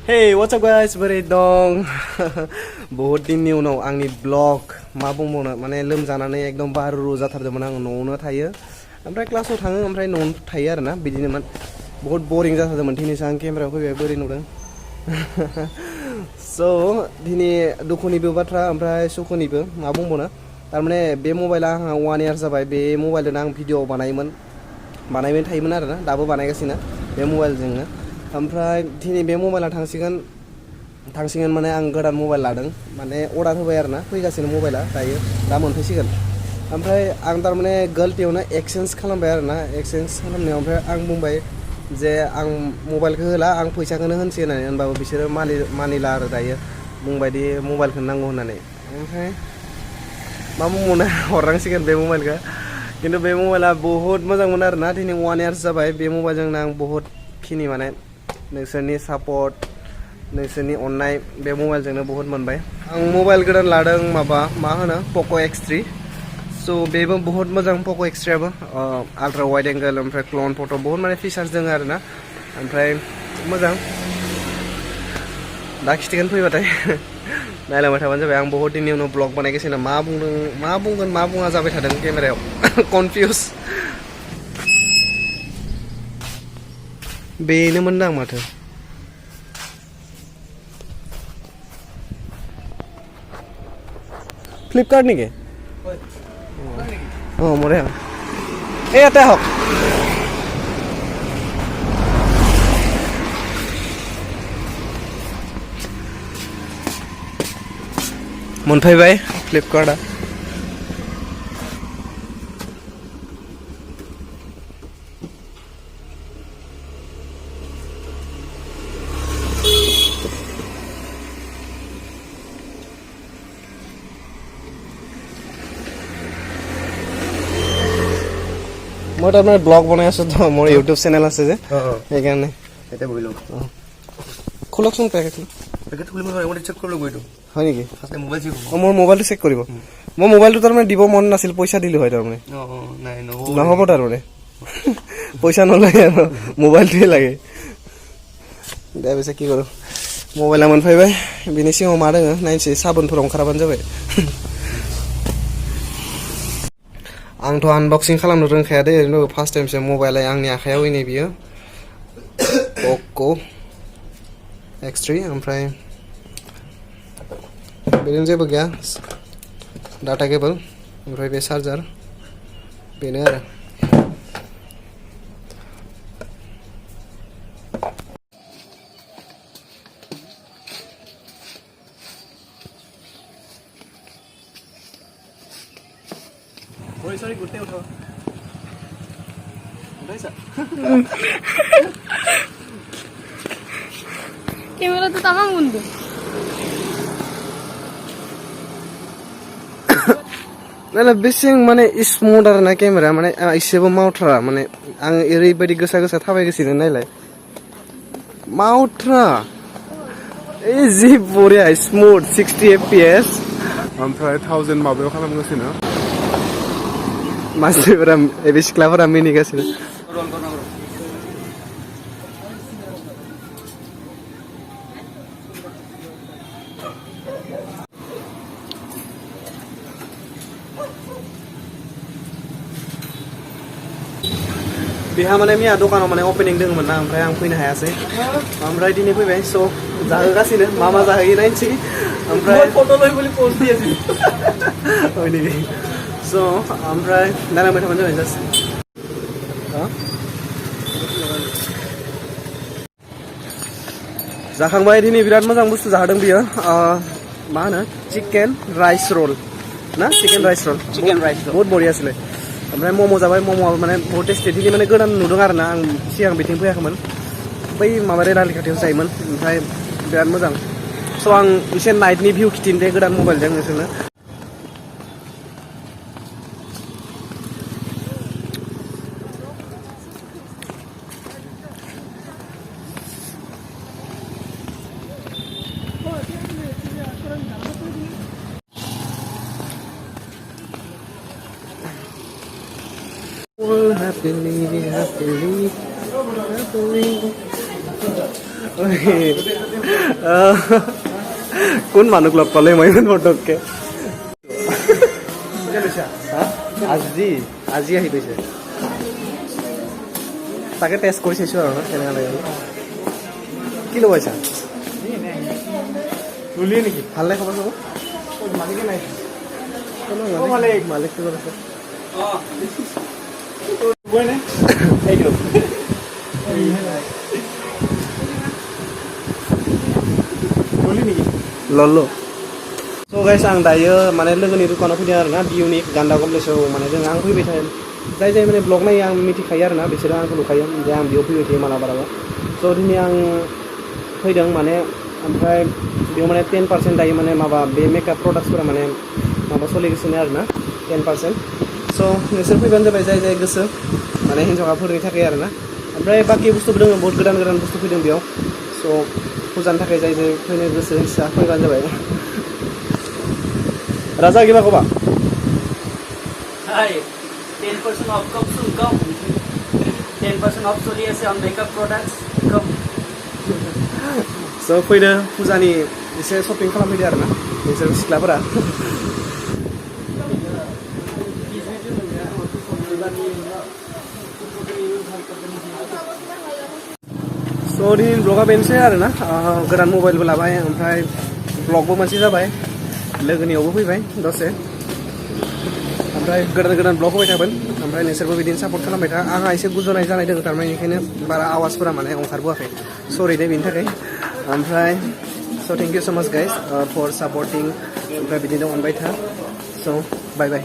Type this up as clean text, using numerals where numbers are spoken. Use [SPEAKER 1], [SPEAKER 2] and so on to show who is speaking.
[SPEAKER 1] Hey, what's up guys? बोरै दं? बहुत दिननि उनाव आंनि ब्लग मा बुंबावनो माने लोमजानानै एकदम बारु जाथारदोंमोन आं न'आवनो थायो ओमफ्राय क्लासाव थाङो ओमफ्राय न'आवनो थायो आरोना बिदिनोमोन बहुत बोरिं जाथारदोंमोन दिनैसो आं केमेरायाव फैबाय बोरै नुदों स' दिनै दुखुनिबो बाथ्रा ओमफ्राय सुखुनिबो मा बुंबावनो थारमाने बे मबाइला आंहा 1 इयार जाबाय बे मबाइलजोंनो आं भिडिअ बानायबाय थायोमोन आरोना दाबो बानायगासिनो बे मबाइलजोंनो ओमफ्राय दिनै बे मबाइला थांसिगोन माने आं गोदान मबाइल लादों माने अर्डार होबाय आरोना फैगासिनो मबाइला दायो दा मोनफैसिगोन ओमफ्राय आं थारमाने गलतियावनो एक्सचेन्ज खालामबाय आरोना एक्सचेन्ज खालामनायाव ओमफ्राय आं बुंबाय जे आं मबाइलखौ होला आं फैसाखौनो होनसै होननानै होनबाबो बिसोरो मानिला आरो दायो बुंबायदि मबाइलखौनो नांगौ होननानै ओमफ्राय मा बुंबावनो हरनांसिगोन बे मबाइलखौ खिन्थु बे मबाइला बहुत मोजांमोन आरोना दिनै 1 इयार्स जाबाय बे मबाइलजोंनो आं बहुत खिनि माने नोंसोरनि सापर्ट नोंसोरनि अननाय बे मबाइलजोंनो बहुत मोनबाय आं मबाइल गोदान लादों मा होनो Poco X3 स' बेबो बहुत मोजां Poco X3आबो आल्ट्रा वाइड एंगल ओमफ्राय क्ल'न फट' बहुत माने फिचार्स दङ आरोना ओमफ्राय मोजां दा खिथिगोन फैबाथाय नायलांबाय थाबानो जाबाय आं बहुत दिननि उनाव ब्लग बानायगासिनो मा बुंगोन मा बुङा जाबाय थादों केमेरायाव कनफिउस बेनोमोन दां माथो फ्लिपकार्ट नेকি অঁ মোৰে এই ইয়াতে আহক मोनफैबाय फ्लिपकार्टआ মই তাৰমানে ব্লগ বনাই আছো তো মোৰ ইউটিউব চেনেল আছে যে সেইকাৰণে এটা বহিলো খোলকচোন পেকেট খুলিব নোৱাৰে মই চেক কৰিব গইটো হয় নেকি ফাৰ্ষ্ট মোবাইল চেক মোৰ মোবাইলটো চেক কৰিব মই মোবাইলটো তাৰমানে দিব মন নাছিল পইচা দিলো হয় তাৰমানে নাই নহ'ব তাৰমানে পইচা নলাগে আৰু মোবাইলটোৱে লাগে দে বেছে কি কৰো मोबाइला मोनफैबाय बिनि सिङाव मा दङ नायनोसै साबोनफोराव ओंखारबानो जाबाय आंथ' आनबक्सिं खालामनो रोंखाया दे ओरैनो फार्स्ट टाइमसो मबाइला आंनि आखायाव होयनै बियो Poco X3 ओमफ्राय बेजों जेबो गैया डाटा केबल ओमफ्राय बे चार्जार बेनो आरो Sorry, good day, uthao. Uthai
[SPEAKER 2] Camera tu tamang bundu.
[SPEAKER 1] Nala bising mane smooth arena camera mane isebo mautra mane ang eribadi gosa थाबायगासिनो नायलाय mautra easy boria smooth 60 fps
[SPEAKER 3] ओमफ्राय 1000 माबायाव खालामगासिनो
[SPEAKER 1] मानसिफोरा बे सिख्लाफोरा मिनिगासिनो बेहा माने मिया दखानाव माने ओपनिं दङमोन ना ओमफ्राय आं फैनो हायासै ओमफ्राय दिनै फैबाय स' जाहोगासिनो मा जाहोयो नायनोसै ओमफ्राय फट' लय बोलि पोस्ट दियासै হয় নেকি स' ओमफ्राय नायलांबाय थाबानो जाबाय जास्ट जाखांबाय दिनै बिराद मोजां बुस्थु जाहोदों बियो मा होनो चिकेन राइस रल ना चिकेन राइस रल बहुत बरियासैलै ओमफ्राय मम' जाबाय मम'आबो माने बहुत टेस्टि दिनै माने गोदान नुदों आरोना आं सिगां बिथिं फैयाखैमोन बै माबा रेलालि खाथियावसो जायोमोन ओमफ्राय बिराद मोजां स' आं एसे नाइटनि भिउ खिथिनो दे गोदान मबाइलजों नोंसोरनो happily কোন মানুহ লগ পালে মই ইমান পটককে আজি আজি আহি পাইছে তাকে টেষ্ট কৰি চাইছো আৰু কেনেকুৱা লাগে কি লগাইছা
[SPEAKER 4] তুলিয়ে নেকি
[SPEAKER 1] ভাল লাগে খবৰ খবৰ
[SPEAKER 4] মালিকে নাই
[SPEAKER 1] মালিকটো ক'ত আছে
[SPEAKER 4] এইটো তুলি নেকি
[SPEAKER 1] लल्लो स' गाइस आं दायो माने लोगोनि दुखानाव फैदों आरोना बिउनिक गान्दा कमप्लेक्सआव माने जों आं फैबाय थायो जाय जाय माने ब्लग नायो आं मिथिखायो आरोना बिसोरो आंखौ नुखायो जे आं बेयाव फैबाय थायो मालाबा स' दिनै आं फैदों माने ओमफ्राय बेयाव माने 10% दायो माने माबा बे मेकआप प्रडाक्ट्सफोरा माने माबा सोलिगासिनो आरोना 10% स' नोंसोर फैबानो जाबाय जाय जाय गोसो माने हिन्जावफोरनि थाखाय आरोना ओमफ्राय बाखि बुस्थुबो दङ बहुत गोदान गोदान बुस्थु फैदों बेयाव स' फुजानि थाखाय जाय जाय फैनो गोसो इस्सा फैबानो जाबाय राजा किबा कबा
[SPEAKER 5] Hi, 10% off come. 10% off চলি আছে on makeup products. Come.
[SPEAKER 1] स' फैदो फुजानि एसे शपिं खालामफैदो आरोना नोंसोर सिख्लाफोरा स' दिनै ब्लगा बेनोसै आरोना गोदान मबाइलबो लाबाय ओमफ्राय ब्लगबो मोनसे जाबाय लोगोनियावबो फैबाय दसे ओमफ्राय गोदान गोदान ब्लग होबाय थागोन ओमफ्राय नोंसोरबो बिदिनो सापर्ट खालामबाय था आंहा एसे गुजुनाय जानाय दङ थारमाने बेनिखायनो बारा आवाजफोरा माने ओंखारबोआखै सरि दे बेनि थाखाय ओमफ्राय स' थेंक इउ स' माच गाइस फर सापर्टिं ओमफ्राय बिदिनो अनबाय था स' बाय बाय